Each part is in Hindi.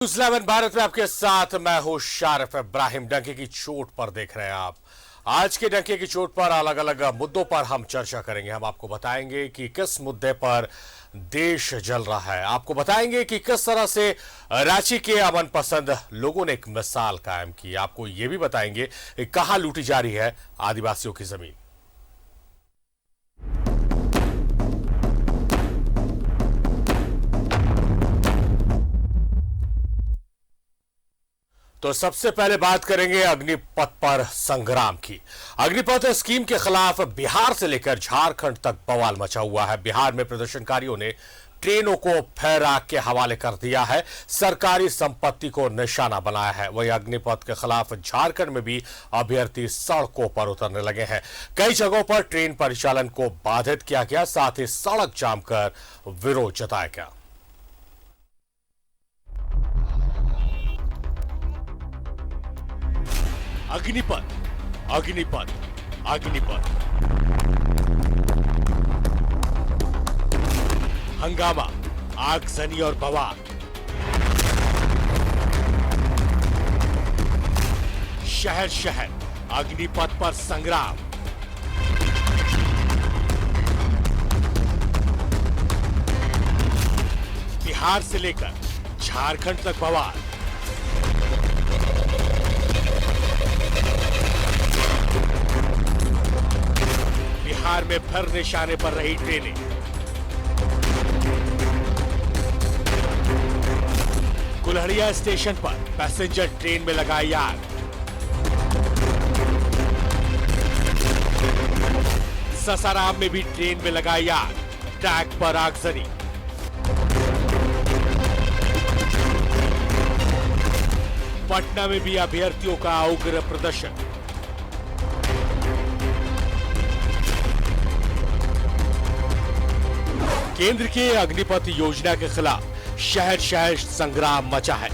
न्यूज़ 11 भारत में आपके साथ मैं हूं शारिफ इब्राहिम। डंके की चोट पर देख रहे हैं आप। आज के डंके की चोट पर अलग अलग मुद्दों पर हम चर्चा करेंगे। हम आपको बताएंगे कि किस मुद्दे पर देश जल रहा है, आपको बताएंगे कि किस तरह से रांची के अमन पसंद लोगों ने एक मिसाल कायम की, आपको यह भी बताएंगे कि कहां लूटी जा रही है आदिवासियों की जमीन। तो सबसे पहले बात करेंगे अग्निपथ पर संग्राम की। अग्निपथ स्कीम के खिलाफ बिहार से लेकर झारखंड तक बवाल मचा हुआ है। बिहार में प्रदर्शनकारियों ने ट्रेनों को फैर आग के हवाले कर दिया है, सरकारी संपत्ति को निशाना बनाया है। वही अग्निपथ के खिलाफ झारखंड में भी अभ्यर्थी सड़कों पर उतरने लगे हैं। कई जगहों पर ट्रेन परिचालन को बाधित किया गया, साथ ही सड़क जाम कर विरोध जताया गया। अग्निपथ, अग्निपथ, अग्निपथ। हंगामा, आगजनी और बवाल। शहर शहर अग्निपथ पर संग्राम। बिहार से लेकर झारखंड तक बवाल। बिहार में फिर निशाने पर रही ट्रेनें। कुल्हड़िया स्टेशन पर पैसेंजर ट्रेन में लगाई आग। ससाराम में भी ट्रेन में लगाई आग, ट्रैक पर आगजनी। पटना में भी अभ्यर्थियों का उग्र प्रदर्शन। केंद्र के अग्निपथ योजना के खिलाफ शहर शहर संग्राम मचा है।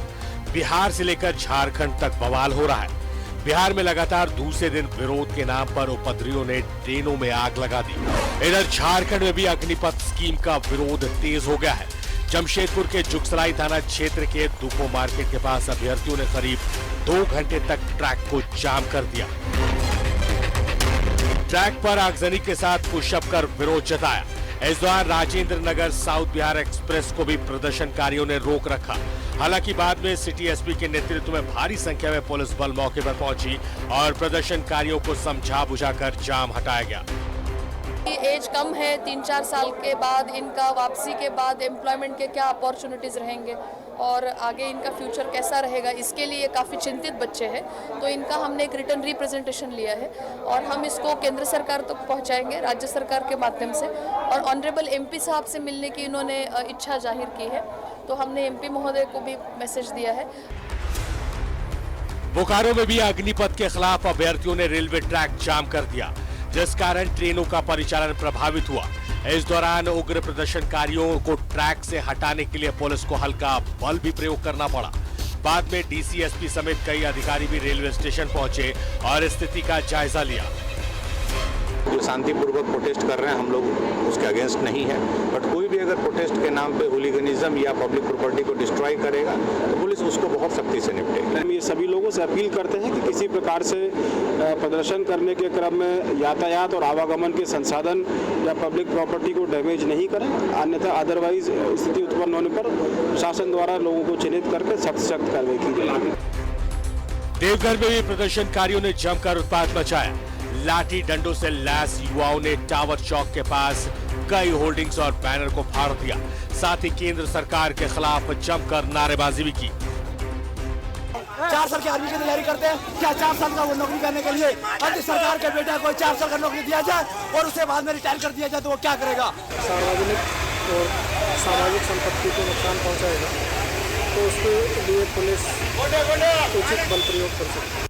बिहार से लेकर झारखंड तक बवाल हो रहा है। बिहार में लगातार दूसरे दिन विरोध के नाम पर उपद्रवियों ने ट्रेनों में आग लगा दी। इधर झारखंड में भी अग्निपथ स्कीम का विरोध तेज हो गया है। जमशेदपुर के जुगसलाई थाना क्षेत्र के दुपो मार्केट के पास अभ्यर्थियों ने करीब 2 घंटे तक ट्रैक को जाम कर दिया। ट्रैक पर आगजनी के साथ पुशअप कर विरोध जताया। इस दौरान राजेंद्र नगर साउथ बिहार एक्सप्रेस को भी प्रदर्शनकारियों ने रोक रखा। हालांकि बाद में सिटी एसपी के नेतृत्व में भारी संख्या में पुलिस बल मौके पर पहुंची और प्रदर्शनकारियों को समझा बुझाकर जाम हटाया गया। एज कम है, 3-4 साल के बाद इनका वापसी के बाद एम्प्लॉयमेंट के क्या अपॉर्चुनिटीज़ रहेंगे और आगे इनका फ्यूचर कैसा रहेगा, इसके लिए काफ़ी चिंतित बच्चे हैं। तो इनका हमने एक रिटर्न रिप्रेजेंटेशन लिया है और हम इसको केंद्र सरकार तक पहुंचाएंगे राज्य सरकार के माध्यम से। और ऑनरेबल एमपी साहब से मिलने की इन्होंने इच्छा जाहिर की है, तो हमने एमपी महोदय को भी मैसेज दिया है। बोकारो में भी अग्निपथ के खिलाफ अभ्यर्थियों ने रेलवे ट्रैक जाम कर दिया, जिस कारण ट्रेनों का परिचालन प्रभावित हुआ। इस दौरान उग्र प्रदर्शनकारियों को ट्रैक से हटाने के लिए पुलिस को हल्का बल भी प्रयोग करना पड़ा। बाद में डीसीएसपी समेत कई अधिकारी भी रेलवे स्टेशन पहुंचे और स्थिति का जायजा लिया। जो शांतिपूर्वक प्रोटेस्ट कर रहे हैं, हम लोग उसके अगेंस्ट नहीं है, बट कोई भी अगर प्रोटेस्ट के नाम पे हुलिगनिज्म या पब्लिक प्रॉपर्टी को डिस्ट्रॉय करेगा तो पुलिस उसको बहुत सख्ती से निपटेगी। हम ये सभी लोगों से अपील करते हैं कि किसी प्रकार से प्रदर्शन करने के क्रम में यातायात और आवागमन के संसाधन या पब्लिक प्रॉपर्टी को डैमेज नहीं करें, अन्यथा अदरवाइज स्थिति उत्पन्न होने पर शासन द्वारा लोगों को चिन्हित करके सख्त कार्रवाई की जाएगी। देवघर में भी प्रदर्शनकारियों ने जमकर उत्पात मचाया। लाठी डंडों से लैस युवाओं ने टावर चौक के पास कई होर्डिंग्स और बैनर को फाड़ दिया। साथ ही केंद्र सरकार के खिलाफ जमकर नारेबाजी भी की। 4 साल की आर्मी की तैयारी करते हैं, क्या 4 साल का वो नौकरी करने के लिए राज्य सरकार के बेटा को 4 साल का नौकरी दिया जाए और उसे बाद में रिटायर कर दिया जाए तो वो क्या करेगा? सार्वजनिक और सामाजिक संपत्ति को नुकसान पहुंचाएगा तो उसके लिए पुलिस उचित बल प्रयोग कर सकती है।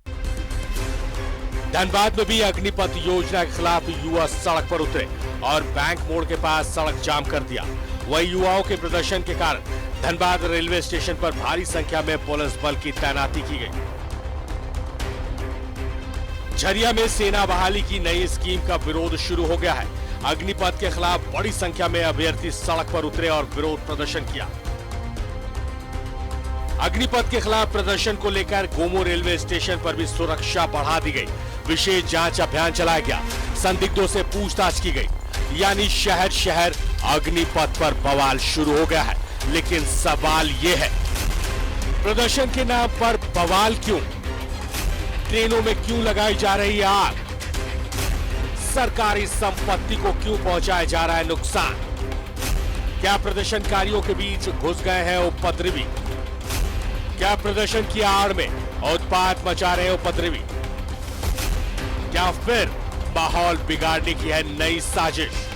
धनबाद में भी अग्निपथ योजना के खिलाफ युवा सड़क पर उतरे और बैंक मोड़ के पास सड़क जाम कर दिया। वही युवाओं के प्रदर्शन के कारण धनबाद रेलवे स्टेशन पर भारी संख्या में पुलिस बल की तैनाती की गई। झरिया में सेना बहाली की नई स्कीम का विरोध शुरू हो गया है। अग्निपथ के खिलाफ बड़ी संख्या में अभ्यर्थी सड़क पर उतरे और विरोध प्रदर्शन किया। अग्निपथ के खिलाफ प्रदर्शन को लेकर गोमो रेलवे स्टेशन पर भी सुरक्षा बढ़ा दी गई। विशेष जांच अभियान चलाया गया, संदिग्धों से पूछताछ की गई। यानी शहर शहर अग्निपथ पर बवाल शुरू हो गया है। लेकिन सवाल यह है, प्रदर्शन के नाम पर बवाल क्यों? ट्रेनों में क्यों लगाई जा रही है आग? सरकारी संपत्ति को क्यों पहुंचाया जा रहा है नुकसान? क्या प्रदर्शनकारियों के बीच घुस गए हैं उपद्रवी? क्या प्रदर्शन की आड़ में उत्पात मचा रहे उपद्रवी? क्या फिर माहौल बिगाड़ने की है नई साजिश?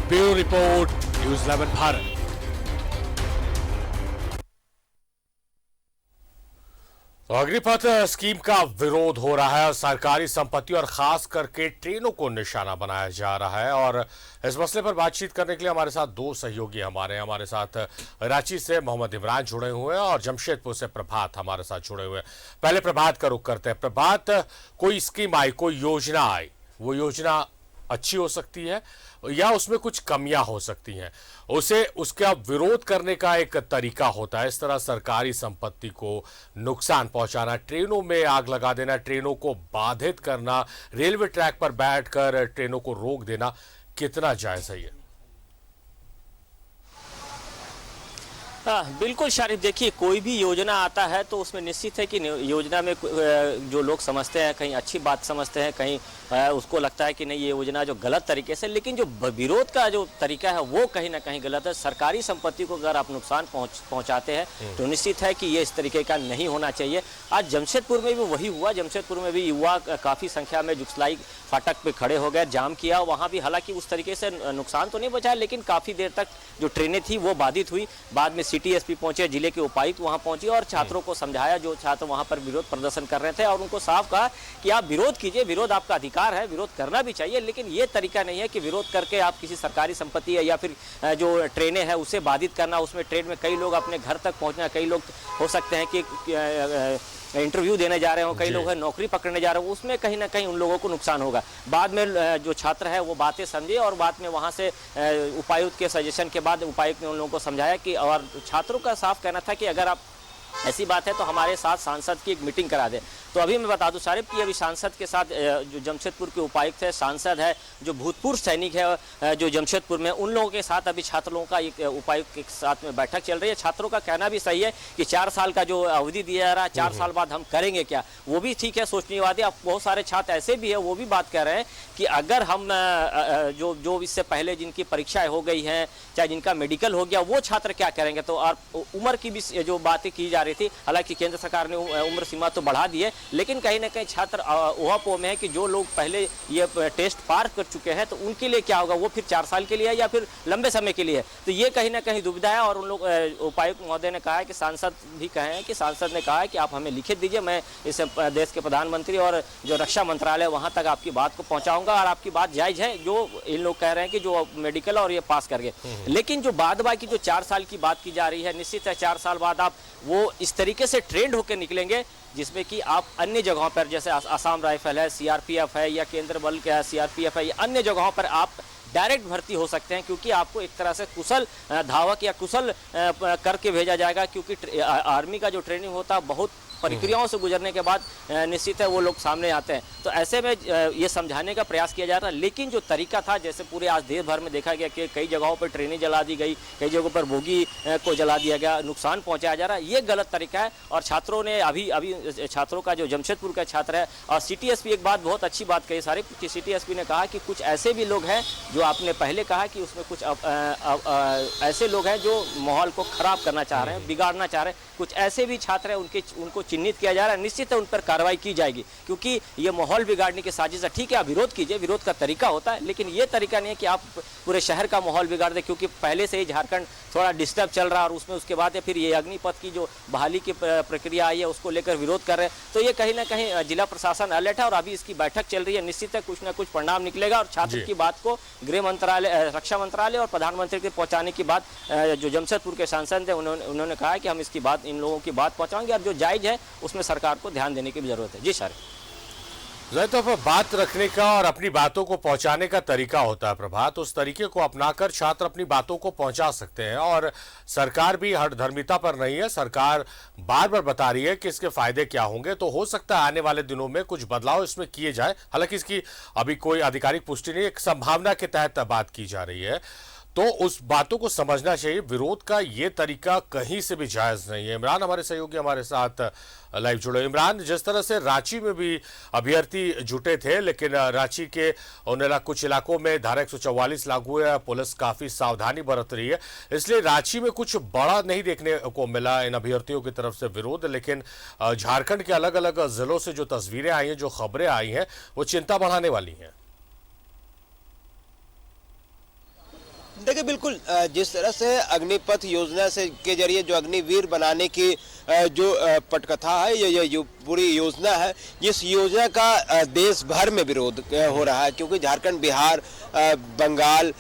Bureau report, news 11 Bharat. तो अग्निपथ स्कीम का विरोध हो रहा है और सरकारी संपत्ति और खास करके ट्रेनों को निशाना बनाया जा रहा है। और इस मसले पर बातचीत करने के लिए हमारे साथ दो सहयोगी हमारे साथ रांची से मोहम्मद इमरान जुड़े हुए हैं और जमशेदपुर से प्रभात हमारे साथ जुड़े हुए हैं। पहले प्रभात का रुख करते हैं। प्रभात, कोई स्कीम आई, कोई योजना आई, वो योजना अच्छी हो सकती है या उसमें कुछ कमियां हो सकती हैं, उसका विरोध करने का एक तरीका होता है। इस तरह सरकारी संपत्ति को नुकसान पहुंचाना, ट्रेनों में आग लगा देना, ट्रेनों को बाधित करना, रेलवे ट्रैक पर बैठकर ट्रेनों को रोक देना, कितना जायज है ये? बिल्कुल शारिफ, देखिए कोई भी योजना आता है तो उसमें निश्चित है कि योजना में जो लोग समझते हैं, कहीं अच्छी बात समझते हैं, कहीं उसको लगता है कि नहीं ये योजना जो गलत तरीके से, लेकिन जो विरोध का जो तरीका है वो कहीं ना कहीं गलत है। सरकारी संपत्ति को अगर आप नुकसान पहुंचाते हैं तो निश्चित है कि ये इस तरीके का नहीं होना चाहिए। आज जमशेदपुर में भी वही हुआ। जमशेदपुर में भी युवा काफ़ी संख्या में जुगसलाई फाटक पे खड़े हो गए, जाम किया। वहाँ भी हालांकि उस तरीके से नुकसान तो नहीं बचा, लेकिन काफ़ी देर तक जो ट्रेनें थी वो बाधित हुई। बाद में सिटी एसपी पहुंचे, जिले के उपायुक्त वहां पहुंचे और छात्रों को समझाया, जो छात्र वहां पर विरोध प्रदर्शन कर रहे थे, और उनको साफ कहा कि आप विरोध कीजिए, विरोध आपका अधिकार है, विरोध करना भी चाहिए, लेकिन ये तरीका नहीं है कि विरोध करके आप किसी सरकारी संपत्ति या फिर जो ट्रेनें हैं उसे बाधित करना। उसमें ट्रेन में कई लोग अपने घर तक पहुंचना, कई लोग हो सकते हैं कि इंटरव्यू देने जा रहे हो, कई लोग हैं नौकरी पकड़ने जा रहे हो, उसमें कहीं ना कहीं उन लोगों को नुकसान होगा। बाद में जो छात्र है वो बातें समझे और बाद में वहां से उपायुक्त के सजेशन के बाद उपायुक्त ने उन लोगों को समझाया कि, और छात्रों का साफ कहना था कि अगर आप ऐसी बात है तो हमारे साथ सांसद की एक मीटिंग करा दे। तो अभी मैं बता दूं सारिफ कि अभी सांसद के साथ जो जमशेदपुर के उपायुक्त है, सांसद है, जो भूतपूर्व सैनिक है जो जमशेदपुर में, उन लोगों के साथ अभी छात्रों का एक उपायुक्त के साथ में बैठक चल रही है। छात्रों का कहना भी सही है कि 4 साल का जो अवधि दिया जा रहा है, 4 साल बाद हम करेंगे क्या, वो भी ठीक है, सोचने वाली। अब बहुत सारे छात्र ऐसे भी है, वो भी बात कर रहे हैं कि अगर हम जो इससे पहले जिनकी परीक्षाएं हो गई हैं, चाहे जिनका मेडिकल हो गया, वो छात्र क्या करेंगे। तो और उम्र की भी जो बातें की जा रही थी, हालांकि केंद्र सरकार ने उम्र सीमा तो बढ़ा दी है, लेकिन कहीं ना कहीं छात्र ओहापोह में है कि जो लोग पहले ये टेस्ट पार कर चुके हैं तो उनके लिए क्या होगा, वो फिर 4 साल के लिए है या फिर लंबे समय के लिए है। तो ये कहीं ना कहीं दुविधा है। और उन लोग उपायुक्त महोदय ने कहा है कि सांसद भी कहे हैं कि सांसद ने कहा है कि आप हमें लिखित दीजिए, मैं इस देश के प्रधानमंत्री और जो रक्षा मंत्रालय वहां तक आपकी बात को पहुंचाऊंगा और आपकी बात जायज है जो इन लोग कह रहे हैं कि जो मेडिकल और ये पास कर गए। लेकिन जो बाद बाकी जो 4 साल की बात की जा रही है, निश्चित है 4 साल बाद आप वो इस तरीके से ट्रेंड होकर निकलेंगे जिसमें कि आप अन्य जगहों पर, जैसे आसाम राइफल है, सीआरपीएफ है या केंद्र बल का सीआरपीएफ है, या अन्य जगहों पर आप डायरेक्ट भर्ती हो सकते हैं, क्योंकि आपको एक तरह से कुशल धावक या कुशल करके भेजा जाएगा। क्योंकि आर्मी का जो ट्रेनिंग होता है बहुत प्रक्रियाओं से गुजरने के बाद निश्चित है वो लोग सामने आते हैं। तो ऐसे में ये समझाने का प्रयास किया जा रहा है, लेकिन जो तरीका था, जैसे पूरे आज देश भर में देखा गया कि कई जगहों पर ट्रेनें जला दी गई, कई जगहों पर बोगी को जला दिया गया, नुकसान पहुंचाया जा रहा है, ये गलत तरीका है। और छात्रों ने अभी छात्रों का जो जमशेदपुर का छात्र है, और सिटी एसपी एक बात बहुत अच्छी बात कही सारी, कि सिटी एसपी ने कहा कि कुछ ऐसे भी लोग हैं जो आपने पहले कहा कि उसमें कुछ ऐसे लोग हैं जो माहौल को खराब करना चाह रहे हैं, बिगाड़ना चाह रहे हैं। कुछ ऐसे भी छात्र हैं, उनको चिन्हित किया जा रहा है, निश्चित है उन पर कार्रवाई की जाएगी, क्योंकि ये माहौल बिगाड़ने की साजिश है। ठीक है, आप विरोध कीजिए, विरोध का तरीका होता है, लेकिन ये तरीका नहीं है कि आप पूरे शहर का माहौल बिगाड़ दें। क्योंकि पहले से ही झारखंड थोड़ा डिस्टर्ब चल रहा है और उसके बाद फिर ये अग्निपथ की जो बहाली की प्रक्रिया आई है उसको लेकर विरोध कर रहे हैं। तो ये कहीं ना कहीं जिला प्रशासन अलर्ट है और अभी इसकी बैठक चल रही है। निश्चित है कुछ ना कुछ परिणाम निकलेगा और छात्र की बात को गृह मंत्रालय, रक्षा मंत्रालय और प्रधानमंत्री के पहुंचाने की बात जो जमशेदपुर के सांसद थे उन्होंने कहा कि हम इसकी बात, इन लोगों की बात पहुंचाएंगे और जो जायज है उसमें सरकार को ध्यान देने की भी जरूरत है। जी सर। तो बात रखने का और अपनी बातों को पहुंचाने का तरीका होता है प्रभात। उस तरीके को अपनाकर छात्र अपनी बातों को पहुंचा सकते हैं और सरकार भी हठधर्मिता पर नहीं है। सरकार बार बार बता रही है कि इसके फायदे क्या होंगे, तो हो सकता है आने वाले दिनों में कुछ बदलाव इसमें किए जाए। हालांकि इसकी अभी कोई आधिकारिक पुष्टि नहीं, एक संभावना के तहत बात की जा रही है, तो उस बातों को समझना चाहिए। विरोध का ये तरीका कहीं से भी जायज नहीं है। इमरान हमारे सहयोगी हमारे साथ लाइव जुड़े। इमरान, जिस तरह से रांची में भी अभ्यर्थी जुटे थे, लेकिन रांची के कुछ इलाकों में धारा 144 लागू है, पुलिस काफी सावधानी बरत रही है, इसलिए रांची में कुछ बड़ा नहीं देखने को मिला इन अभ्यर्थियों की तरफ से विरोध। लेकिन झारखंड के अलग अलग जिलों से जो तस्वीरें आई हैं, जो खबरें आई हैं, वो चिंता बढ़ाने वाली हैं। देखिए, बिल्कुल जिस तरह से अग्निपथ योजना से के जरिए जो अग्निवीर बनाने की जो पटकथा है, ये पूरी योजना है, इस योजना का देश भर में विरोध हो रहा है, क्योंकि झारखंड, बिहार, बंगाल,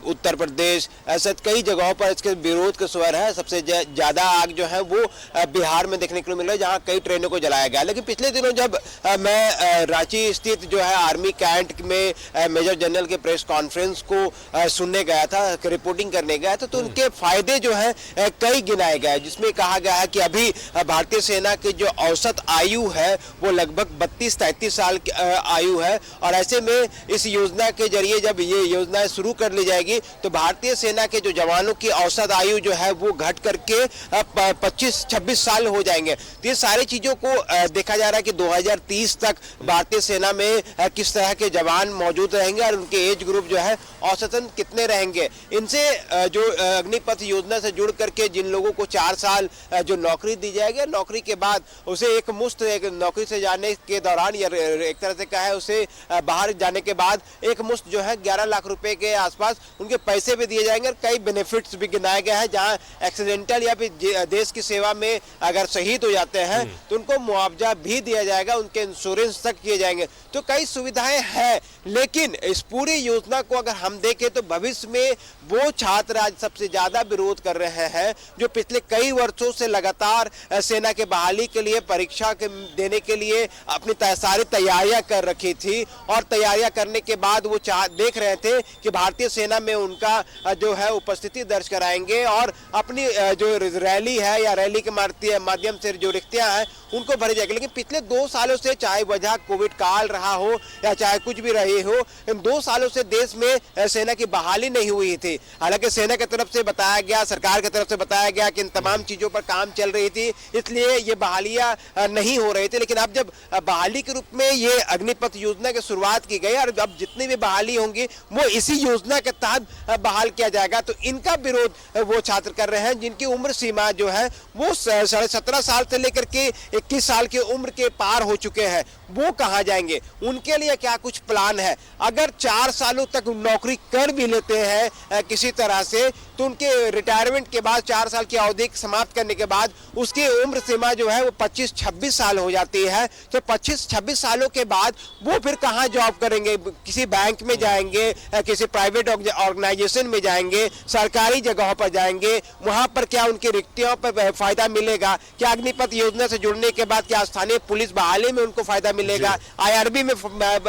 उत्तर प्रदेश, ऐसे कई जगहों पर इसके विरोध के स्वर है। सबसे ज़्यादा आग जो है वो बिहार में देखने को मिल रहा है, जहाँ कई ट्रेनों को जलाया गया। लेकिन पिछले दिनों जब मैं रांची स्थित जो है आर्मी कैंट में मेजर जनरल के प्रेस कॉन्फ्रेंस को सुनने गया था, रिपोर्टिंग करने गया था, तो उनके फायदे जो है कई गिनाए गए, जिसमें कहा गया है कि अभी भारतीय सेना की जो औसत आयु है वो लगभग 32-33 साल की आयु है, और ऐसे में इस योजना के जरिए जब ये योजना शुरू कर ली जाएगी तो भारतीय सेना के जो जवानों की औसत आयु जो है वो घट करके 25-26 साल हो जाएंगे। तो ये सारी चीजों को देखा जा रहा है कि 2030 तक भारतीय सेना में किस तरह के जवान मौजूद रहेंगे और उनके एज ग्रुप जो है औसतन कितने रहेंगे। इनसे जो अग्निपथ योजना से जुड़ करके जिन लोगों को 4 साल जो नौकरी दी जाएगी, नौकरी के बाद उसे एक मुश्त एक नौकरी से जाने के दौरान या एक तरह से कहा है उसे बाहर जाने के बाद एक मुश्त जो है 11 लाख रुपए के आसपास उनके पैसे भी दिए जाएंगे और कई बेनिफिट्स भी गिनाए गए हैं। जहां एक्सीडेंटल या फिर देश की सेवा में अगर शहीद हो जाते हैं तो उनको मुआवजा भी दिया जाएगा, उनके इंश्योरेंस तक किए जाएंगे, तो कई सुविधाएं हैं। लेकिन इस पूरी योजना को अगर हम देखें तो भविष्य में वो छात्र आज सबसे ज्यादा विरोध कर रहे हैं जो पिछले कई वर्षों से लगातार सेना के बहाली के लिए परीक्षा के देने के लिए अपनी सारी तैयारियां कर रखी थी, और तैयारियां करने के बाद वो देख रहे थे कि भारतीय सेना में उनका जो है उपस्थिति दर्ज कराएंगे और अपनी जो रैली है या रैली के माध्यम से जो रिक्तियां हैं उनको भरी जाएगी। लेकिन पिछले 2 सालों से, चाहे वजह कोविड काल रहा हो या चाहे कुछ भी रही हो, इन 2 सालों से देश में सेना की बहाली नहीं हुई थी। हालांकि सेना की तरफ से बताया गया, सरकार की तरफ से बताया गया कि इन तमाम चीजों पर काम चल रही थी, इसलिए ये बहालियां नहीं हो रही थी। लेकिन अब जब बहाली के रूप में ये अग्निपथ योजना की शुरुआत की गई और अब जितनी भी बहाली होंगी वो इसी योजना के तहत बहाल किया जाएगा, तो इनका विरोध वो छात्र कर रहे हैं जिनकी उम्र सीमा जो है वो 17.5 साल से लेकर के 21 साल की उम्र के पार हो चुके हैं। वो कहां जाएंगे, उनके लिए क्या कुछ प्लान है? अगर 4 सालों तक नौकरी कर भी लेते हैं किसी तरह से, तो उनके रिटायरमेंट के बाद 4 साल की अवधि समाप्त करने के बाद उसकी उम्र सीमा जो है वो 25-26 साल हो जाती है। तो 25-26 सालों के बाद वो फिर कहां जॉब करेंगे? किसी बैंक में जाएंगे, किसी प्राइवेट ऑर्गेनाइजेशन में जाएंगे, सरकारी जगहों पर जाएंगे, वहां पर क्या उनकी रिक्तियों पर फायदा मिलेगा? क्या अग्निपथ योजना से जुड़ने के बाद क्या स्थानीय पुलिस बहाली में उनको फायदा मिलेगा, IRB में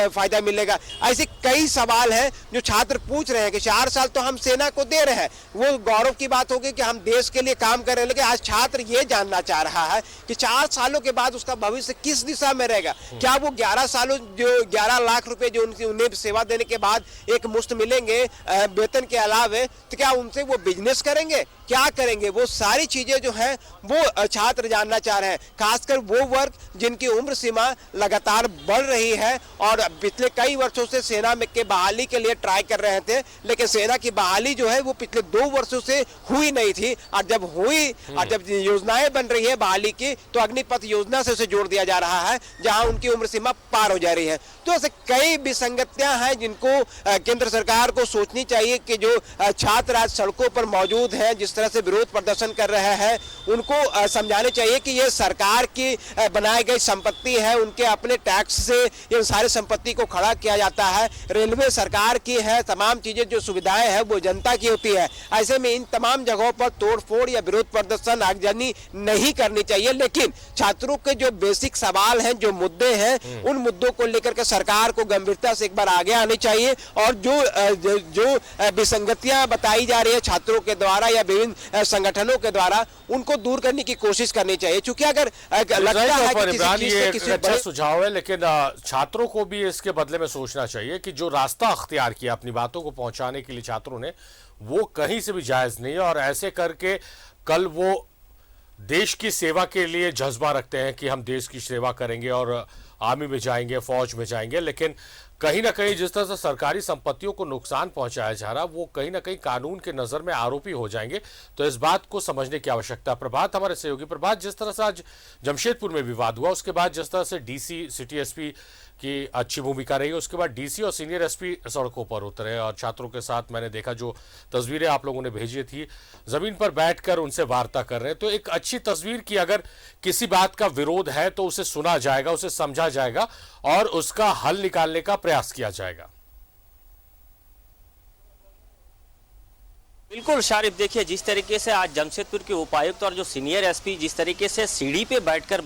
फायदा मिलेगा? ऐसे कई सवाल हैं जो छात्र पूछ रहे हैं कि 4 साल तो हम सेना को दे रहे हैं, वो गौरव की बात होगी कि हम देश के लिए काम कर रहे हैं, लेकिन आज छात्र ये जानना चाह रहा है कि 4 सालों के बाद उसका भविष्य किस दिशा में रहेगा। क्या वो 11 सालों जो 11 लाख रुपए जो उन्हें सेवा देने के बाद एक मुश्त मिलेंगे वेतन के अलावे, तो क्या उनसे वो बिजनेस करेंगे, क्या करेंगे? वो सारी चीजें जो हैं वो छात्र जानना चाह रहे हैं, खासकर वो वर्ग जिनकी उम्र सीमा लगातार बढ़ रही है और पिछले कई वर्षों से सेना में के बहाली के लिए ट्राई कर रहे थे, लेकिन सेना की बहाली जो है वो पिछले 2 वर्षों से हुई नहीं थी, और जब हुई और जब योजनाएं बन रही है बहाली की, तो अग्निपथ योजना से उसे जोड़ दिया जा रहा है जहां उनकी उम्र सीमा पार हो जा रही है। तो ऐसे कई विसंगतियां हैं जिनको केंद्र सरकार को सोचनी चाहिए कि जो छात्र आज सड़कों पर मौजूद हैं, जिस जिस तरह से विरोध प्रदर्शन कर रहे हैं उनको समझाने चाहिए कि ये सरकार की बनाई गई संपत्ति है, उनके अपने टैक्स से इन सारी संपत्ति को खड़ा किया जाता है। रेलवे सरकार की है, तमाम चीजें जो सुविधाएं हैं वो जनता की होती है। ऐसे में इन तमाम जगहों पर तोड़फोड़ या विरोध प्रदर्शन आगजनी नहीं करनी चाहिए, लेकिन छात्रों के जो बेसिक सवाल हैं, जो मुद्दे हैं, उन मुद्दों को लेकर के सरकार को गंभीरता से एक बार आगे आनी चाहिए और जो विसंगतियां बताई जा रही है छात्रों के द्वारा या विभिन्न संगठनों के द्वारा, उनको दूर करने की कोशिश करनी चाहिए। क्योंकि अगर लगता है कि किसी अच्छा सुझाव है, लेकिन छात्रों को भी इसके बदले में सोचना चाहिए कि जो रास्ता अख्तियार किया अपनी बातों को पहुंचाने के लिए छात्रों ने, वो कहीं से भी जायज नहीं है। और ऐसे करके कल वो देश की सेवा के लिए जज्बा रखते हैं कि हम देश की सेवा करेंगे और आर्मी में जाएंगे, फौज में जाएंगे, लेकिन कहीं ना कहीं जिस तरह से सरकारी संपत्तियों को नुकसान पहुंचाया जा रहा, वो कहीं ना कहीं कानून के नजर में आरोपी हो जाएंगे। तो इस बात को समझने की आवश्यकता। प्रभात हमारे सहयोगी प्रभात, जिस तरह से आज जमशेदपुर में विवाद हुआ, उसके बाद जिस तरह से डीसी सिटी एसपी की अच्छी भूमिका रही, उसके बाद डीसी और सीनियर एसपी सड़कों पर उतरे और छात्रों के साथ मैंने देखा जो तस्वीरें आप लोगों ने भेजी थी, जमीन पर बैठकर उनसे वार्ता कर रहे हैं। तो एक अच्छी तस्वीर की अगर किसी बात का विरोध है तो उसे सुना जाएगा, उसे समझा जाएगा और उसका हल निकालने का प्रयास किया जाएगा। बिल्कुल शारिफ, देखिए जिस तरीके से आज जमशेदपुर के उपायुक्त और जो सीनियर एसपी जिस तरीके से सीढ़ी पे बैठकर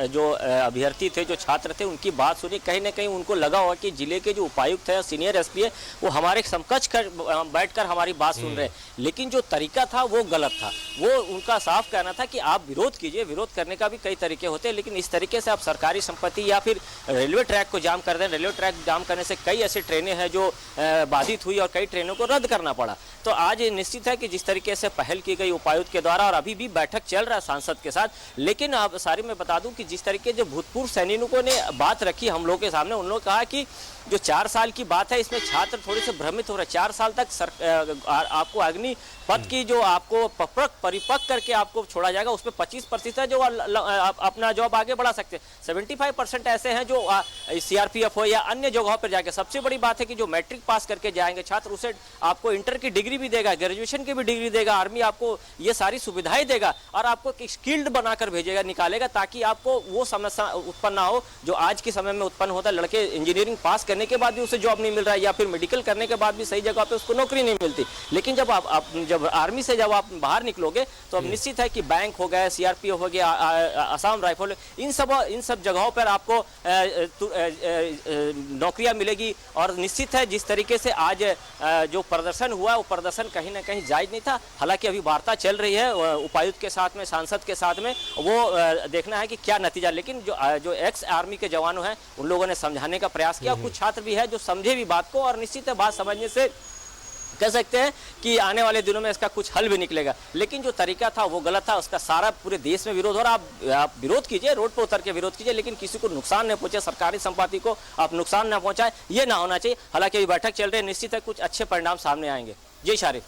जो अभ्यर्थी थे, जो छात्र थे, उनकी बात सुनी, कहीं ना कहीं उनको लगा होगा कि जिले के जो उपायुक्त है, सीनियर एसपी है, वो हमारे समकक्ष बैठकर हमारी बात सुन रहे हैं। लेकिन जो तरीका था वो गलत था। वो उनका साफ कहना था कि आप विरोध कीजिए, विरोध करने का भी कई तरीके होते हैं, लेकिन इस तरीके से आप सरकारी संपत्ति या फिर रेलवे ट्रैक को जाम कर दें। रेलवे ट्रैक जाम करने से कई ऐसी ट्रेनें हैं जो बाधित हुई और कई ट्रेनों को रद्द करना पड़ा। तो आज निश्चित है कि जिस तरीके से पहल की गई उपायुक्त के द्वारा, और अभी भी बैठक चल रहा है सांसद के साथ, लेकिन अब सारी मैं बता दूं कि जिस तरीके जो भूतपूर्व सैनिकों ने बात रखी हम लोगों के सामने, उन लोगों ने कहा कि जो 4 साल की बात है इसमें छात्र थोड़े से भ्रमित हो रहे हैं। 4 साल तक आपको अग्निपथ की जो आपको परिपक्व करके आपको छोड़ा जाएगा, उसमें 25% जो अपना जॉब आगे बढ़ा सकते हैं। 75% ऐसे हैं जो सीआरपीएफ हो या अन्य जगहों पर जाके। सबसे बड़ी बात है कि जो मैट्रिक पास करके जाएंगे छात्र, उसे आपको इंटर की डिग्री भी देगा, ग्रेजुएशन की भी डिग्री देगा, आर्मी आपको ये सारी सुविधाएं देगा और आपको एक स्किल्ड बनाकर भेजेगा, निकालेगा, ताकि आपको वो समस्या उत्पन्न ना हो जो आज के समय में उत्पन्न होता है। लड़के इंजीनियरिंग पास करने के बाद भी उसे जॉब नहीं मिल रहा है या फिर मेडिकल करने के बाद भी सही जगह पे उसको नौकरी नहीं मिलती। लेकिन जब जब आर्मी से जब आप बाहर निकलोगे तो अब निश्चित है कि बैंक हो गया, सीआरपीएफ हो गया, असम राइफल, इन सब जगहों पर आपको नौकरियां मिलेगी। और निश्चित है जिस तरीके से आज जो प्रदर्शन हुआ वो प्रदर्शन कहीं ना कहीं जायज नहीं था। हालांकि अभी वार्ता चल रही है उपायुक्त के साथ में, सांसद के साथ में, वो देखना है कि क्या नतीजा। लेकिन जो एक्स आर्मी के जवानों हैं उन लोगों ने समझाने का प्रयास किया। कुछ छात्र भी है जो समझे भी बात को, और निश्चित है बात समझने से कह सकते हैं कि आने वाले दिनों में इसका कुछ हल भी निकलेगा। लेकिन जो तरीका था वो गलत था, उसका सारा पूरे देश में विरोध हो रहा। आप विरोध कीजिए, रोड पर उतर के विरोध कीजिए, लेकिन किसी को नुकसान नहीं पहुंचे, सरकारी संपत्ति को आप नुकसान ना पहुंचाए, ये ना होना चाहिए। हालांकि अभी बैठक चल रही है, निश्चित है कुछ अच्छे परिणाम सामने आएंगे। जी शारिफ।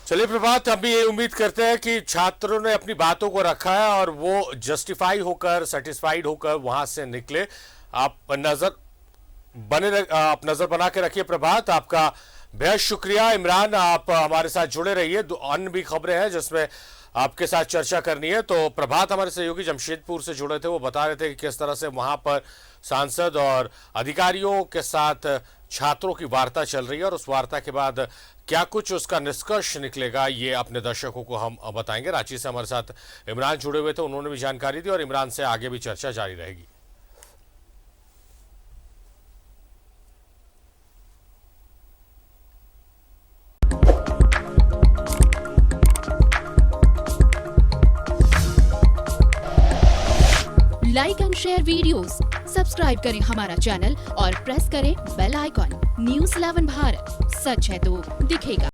चलिए प्रभात, हम भी ये उम्मीद करते हैं कि छात्रों ने अपनी बातों को रखा है और वो जस्टिफाई होकर, सेटिस्फाइड होकर वहां से निकले। आप नजर बना के रखिए। प्रभात, आपका बेहद शुक्रिया। इमरान, आप हमारे साथ जुड़े रहिए, अन्य भी खबरें हैं जिसमें आपके साथ चर्चा करनी है। तो प्रभात हमारे सहयोगी जमशेदपुर से जुड़े थे, वो बता रहे थे कि किस तरह से वहां पर सांसद और अधिकारियों के साथ छात्रों की वार्ता चल रही है और उस वार्ता के बाद क्या कुछ उसका निष्कर्ष निकलेगा, ये अपने दर्शकों को हम बताएंगे। रांची से हमारे साथ इमरान जुड़े हुए थे, उन्होंने भी जानकारी दी और इमरान से आगे भी चर्चा जारी रहेगी। Like and share videos, subscribe करें हमारा चैनल और प्रेस करें बेल आइकॉन। न्यूज़ 11 भारत, सच है तो दिखेगा।